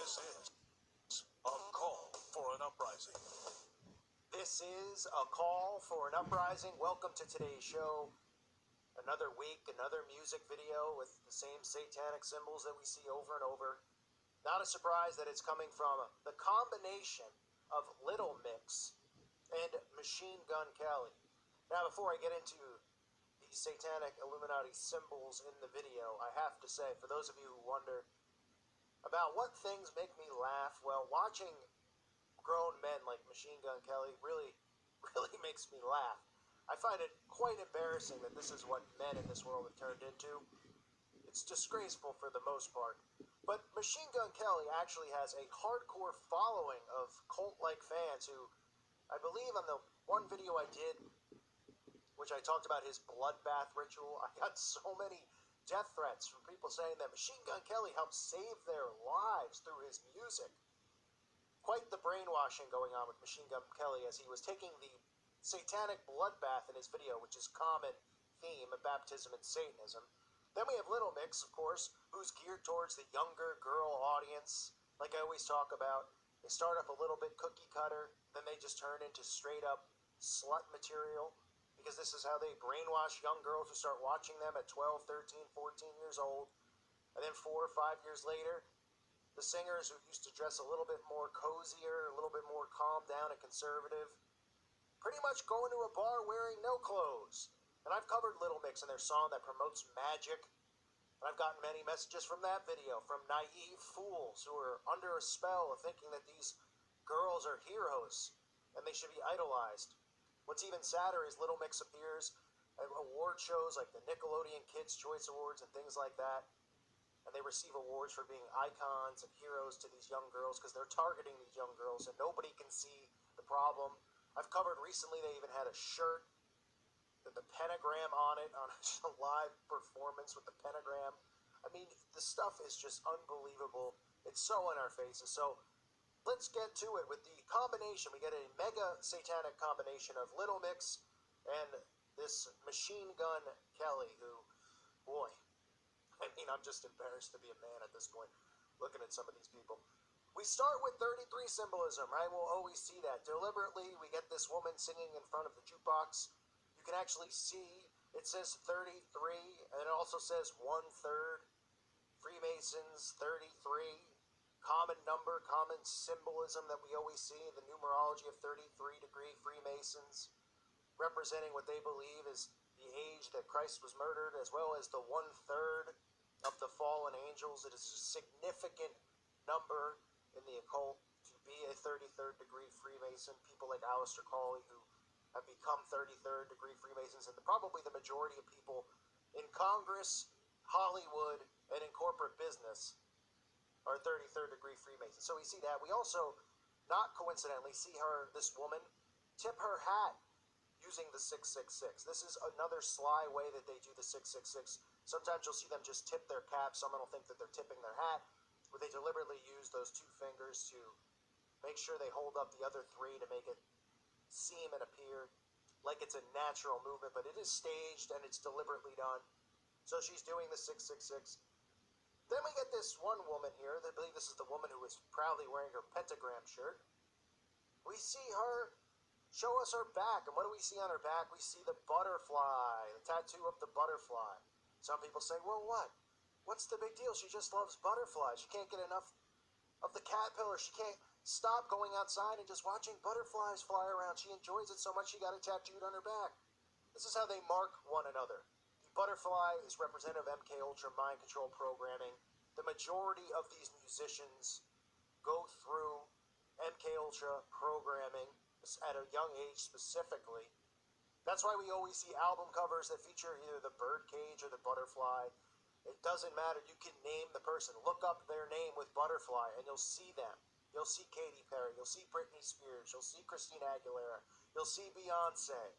This is a call for an uprising. This is a call for an uprising. Welcome to today's show. Another week, another music video with the same satanic symbols that we see over and over. Not a surprise that it's coming from the combination of Little Mix and Machine Gun Kelly. Now, before I get into the satanic Illuminati symbols in the video, I have to say, for those of you who wonder about what things make me laugh, well, watching grown men like Machine Gun Kelly really makes me laugh. I find it quite embarrassing that this is what men in this world have turned into. It's disgraceful for the most part. But Machine Gun Kelly actually has a hardcore following of cult-like fans who, I believe on the one video I did, which I talked about his bloodbath ritual, I got so many death threats from people saying that Machine Gun Kelly helped save their lives through his music. Quite the brainwashing going on with Machine Gun Kelly as he was taking the satanic bloodbath in his video, which is common theme of baptism and Satanism. Then we have Little Mix, of course, who's geared towards the younger girl audience. Like I always talk about, they start off a little bit cookie cutter, then they just turn into straight up slut material, because this is how they brainwash young girls who start watching them at 12, 13, 14 years old. And then 4 or 5 years later, the singers who used to dress a little bit more cozier, a little bit more calm down and conservative, pretty much going to a bar wearing no clothes. And I've covered Little Mix and their song that promotes magic. And I've gotten many messages from that video from naive fools who are under a spell of thinking that these girls are heroes and they should be idolized. What's even sadder is Little Mix appears at award shows like the Nickelodeon Kids' Choice Awards and things like that. And they receive awards for being icons and heroes to these young girls because they're targeting these young girls and nobody can see the problem. I've covered recently, they even had a shirt with the pentagram on it, on a live performance with the pentagram. I mean, the stuff is just unbelievable. It's so in our faces. So let's get to it with the combination. We get a mega satanic combination of Little Mix and this Machine Gun Kelly, who, boy, I mean, I'm just embarrassed to be a man at this point, looking at some of these people. We start with 33 symbolism, right? We'll always see that. Deliberately, we get this woman singing in front of the jukebox. You can actually see it says 33, and it also says 1/3. Freemasons, 33. Common number, common symbolism that we always see, the numerology of 33-degree Freemasons, representing what they believe is the age that Christ was murdered, as well as the 1/3 of the fallen angels. It is a significant number in the occult to be a 33rd degree Freemason. People like Aleister Crowley who have become 33rd degree Freemasons, and probably the majority of people in Congress, Hollywood, and in corporate business are 33rd degree Freemasons. So we see that. We also, not coincidentally, see this woman, tip her hat using the 666. This is another sly way that they do the 666. Sometimes you'll see them just tip their cap. Someone will think that they're tipping their hat, where they deliberately use those two fingers to make sure they hold up the other three to make it seem and appear like it's a natural movement, but it is staged and it's deliberately done. So she's doing the 666. Then we get this one woman here. I believe this is the woman who is proudly wearing her pentagram shirt. We see her show us her back, and what do we see on her back? We see the butterfly, the tattoo of the butterfly. Some people say, well, what? What's the big deal? She just loves butterflies. She can't get enough of the caterpillar. She can't stop going outside and just watching butterflies fly around. She enjoys it so much she got it tattooed on her back. This is how they mark one another. The butterfly is representative of MK Ultra mind control programming. The majority of these musicians go through MK Ultra programming at a young age specifically. That's why we always see album covers that feature either the birdcage or the butterfly. It doesn't matter. You can name the person. Look up their name with butterfly and you'll see them. You'll see Katy Perry. You'll see Britney Spears. You'll see Christina Aguilera. You'll see Beyonce.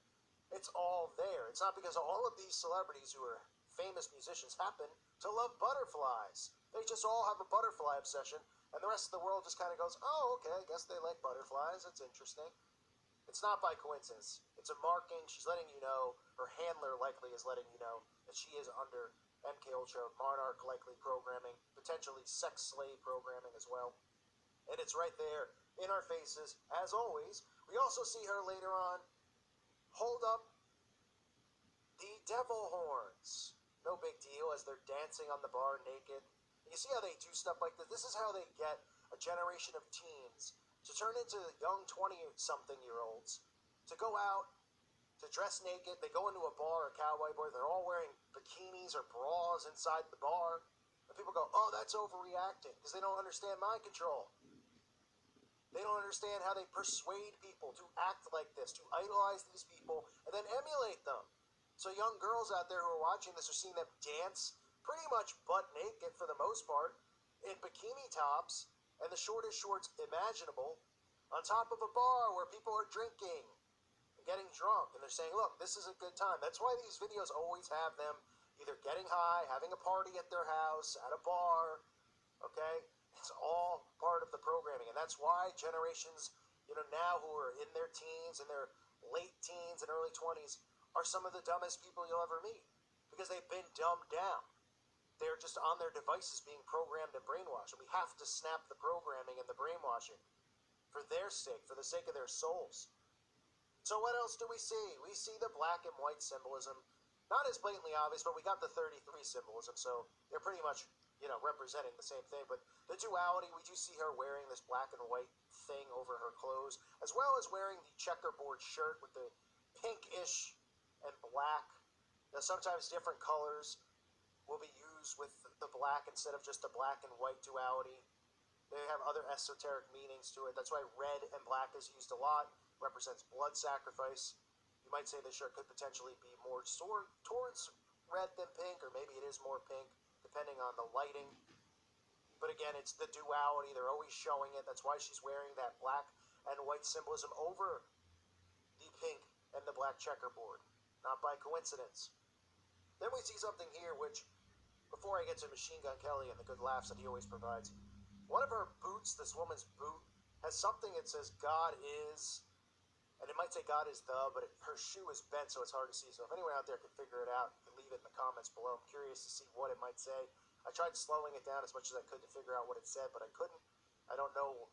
It's all there. It's not because all of these celebrities who are famous musicians happen to love butterflies. They just all have a butterfly obsession, and the rest of the world just kind of goes, oh, okay, I guess they like butterflies. That's interesting. It's not by coincidence. It's a marking. She's letting you know. Her handler likely is letting you know that she is under MK Ultra Monarch likely programming, potentially sex slave programming as well. And it's right there in our faces, as always. We also see her later on hold up the devil horns. No big deal as they're dancing on the bar naked. And you see how they do stuff like this? This is how they get a generation of teens to turn into young 20-something-year-olds to go out, to dress naked. They go into a bar, a cowboy bar. They're all wearing bikinis or bras inside the bar. And people go, oh, that's overreacting because they don't understand mind control. They don't understand how they persuade people to act like this, to idolize these people, and then emulate them. So young girls out there who are watching this are seeing them dance pretty much butt naked for the most part, in bikini tops and the shortest shorts imaginable, on top of a bar where people are drinking and getting drunk, and they're saying, look, this is a good time. That's why these videos always have them either getting high, having a party at their house, at a bar, okay? It's all part of the programming, and that's why generations, now who are in their teens and their late teens and early 20s are some of the dumbest people you'll ever meet because they've been dumbed down. They're just on their devices being programmed and brainwashed, and we have to snap the programming and the brainwashing for their sake, for the sake of their souls. So what else do we see? We see the black and white symbolism. Not as blatantly obvious, but we got the 33 symbolism, so they're pretty much representing the same thing. But the duality, we do see her wearing this black and white thing over her clothes, as well as wearing the checkerboard shirt with the pinkish and black. Now, sometimes different colors will be used with the black instead of just the black and white duality. They have other esoteric meanings to it. That's why red and black is used a lot. Represents blood sacrifice. You might say this shirt could potentially be more towards red than pink, or maybe it is more pink, depending on the lighting. But again, it's the duality. They're always showing it. That's why she's wearing that black and white symbolism over the pink and the black checkerboard. Not by coincidence. Then we see something here which, before I get to Machine Gun Kelly and the good laughs that he always provides, one of her boots, this woman's boot, has something that says God is, and it might say God is the, but her shoe is bent so it's hard to see. So if anyone out there can figure it out, you can leave it in the comments below. I'm curious to see what it might say. I tried slowing it down as much as I could to figure out what it said, but I couldn't. I don't know,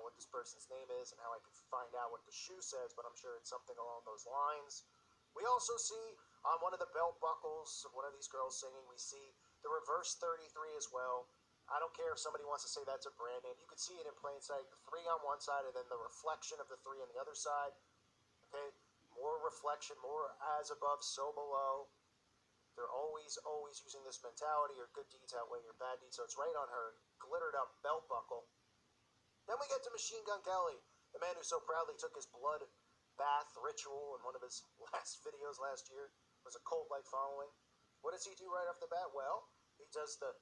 what this person's name is and how I could find out what the shoe says, but I'm sure it's something along those lines. We also see on one of the belt buckles of one of these girls singing, we see the reverse 33 as well. I don't care if somebody wants to say that's a brand name. You can see it in plain sight. The 3 on one side and then the reflection of the 3 on the other side. Okay, more reflection, more as above, so below. They're always using this mentality, or good deeds outweigh your bad deeds. So it's right on her glittered up belt buckle. Then we get to Machine Gun Kelly, the man who so proudly took his blood bath ritual in one of his last videos last year. It was a cult-like following. What does he do right off the bat? Well, he does the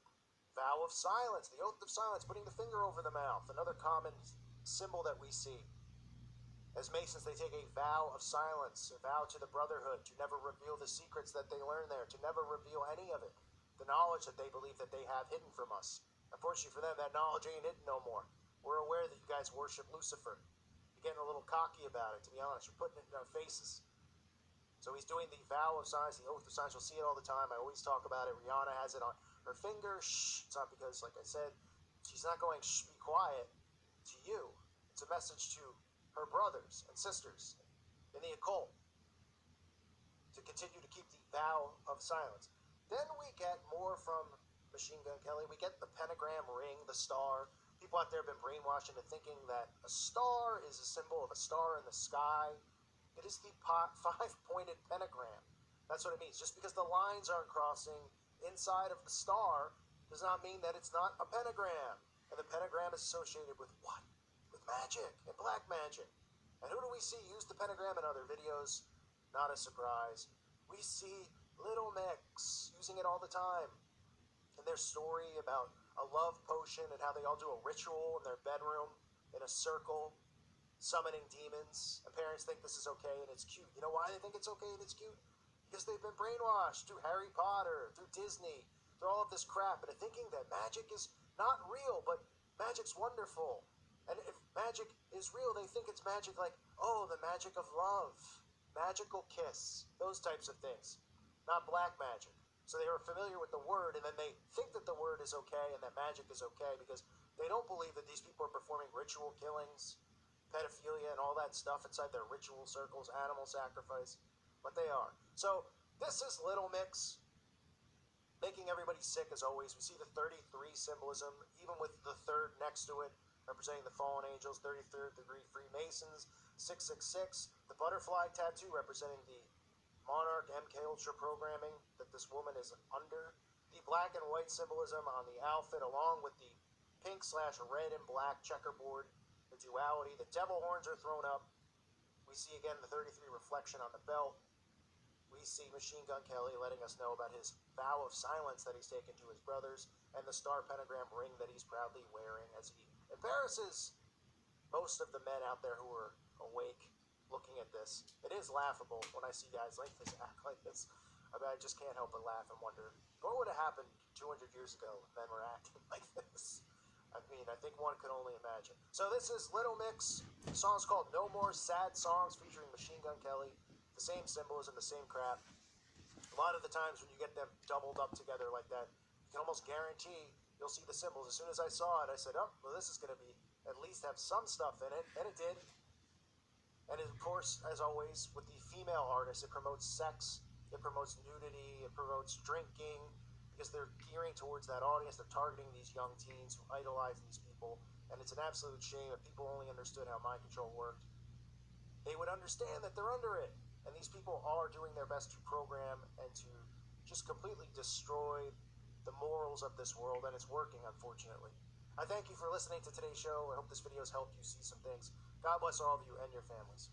vow of silence, the oath of silence, putting the finger over the mouth. Another common symbol that we see. As Masons, they take a vow of silence, a vow to the brotherhood, to never reveal the secrets that they learn there, to never reveal any of it, the knowledge that they believe that they have hidden from us. Unfortunately for them, that knowledge ain't hidden no more. We're aware that you guys worship Lucifer. You're getting a little cocky about it, to be honest. You're putting it in our faces. So he's doing the vow of silence, the oath of silence. You'll see it all the time. I always talk about it. Rihanna has it on her finger. Shh. It's not because, like I said, she's not going, shh, be quiet to you. It's a message to her brothers and sisters in the occult to continue to keep the vow of silence. Then we get more from Machine Gun Kelly. We get the pentagram ring, the star. People out there have been brainwashed into thinking that a star is a symbol of a star in the sky. It is the 5-pointed pentagram. That's what it means. Just because the lines aren't crossing inside of the star does not mean that it's not a pentagram. And the pentagram is associated with what? With magic and black magic. And who do we see use the pentagram in other videos? Not a surprise. We see Little Mix using it all the time. In their story about a love potion and how they all do a ritual in their bedroom in a circle, summoning demons, and parents think this is okay and it's cute. You know why they think it's okay and it's cute? Because they've been brainwashed through Harry Potter, through Disney, through all of this crap, and thinking that magic is not real, but magic's wonderful. And if magic is real, they think it's magic like, oh, the magic of love, magical kiss, those types of things, not black magic. So they were familiar with the word, and then they think that the word is okay and that magic is okay because they don't believe that these people are performing ritual killings, pedophilia, and all that stuff inside their ritual circles, animal sacrifice, but they are. So this is Little Mix, making everybody sick as always. We see the 33 symbolism, even with the third next to it, representing the fallen angels, 33rd degree Freemasons, 666, the butterfly tattoo representing the Monarch MK Ultra programming that this woman is under, the black and white symbolism on the outfit, along with the pink/red and black checkerboard, the duality, the devil horns are thrown up. We see again the 33 reflection on the belt. We see Machine Gun Kelly letting us know about his vow of silence that he's taken to his brothers, and the star pentagram ring that he's proudly wearing as he embarrasses most of the men out there who are awake looking at this. It is laughable when I see guys like this act like this. I mean, I just can't help but laugh and wonder what would have happened 200 years ago if men were acting like this. I mean, I think one could only imagine. So this is Little Mix. The song's called No More Sad Songs, featuring Machine Gun Kelly. The same symbolism, the same crap. A lot of the times when you get them doubled up together like that, you can almost guarantee you'll see the symbols. As soon as I saw it, I said, oh, well, this is going to be at least have some stuff in it, and it did. And of course, as always, with the female artists, it promotes sex, it promotes nudity, it promotes drinking, because they're gearing towards that audience. They're targeting these young teens who idolize these people, and it's an absolute shame if people only understood how mind control worked. They would understand that they're under it, and these people are doing their best to program and to just completely destroy the morals of this world, and it's working, unfortunately. I thank you for listening to today's show. I hope this video has helped you see some things. God bless all of you and your families.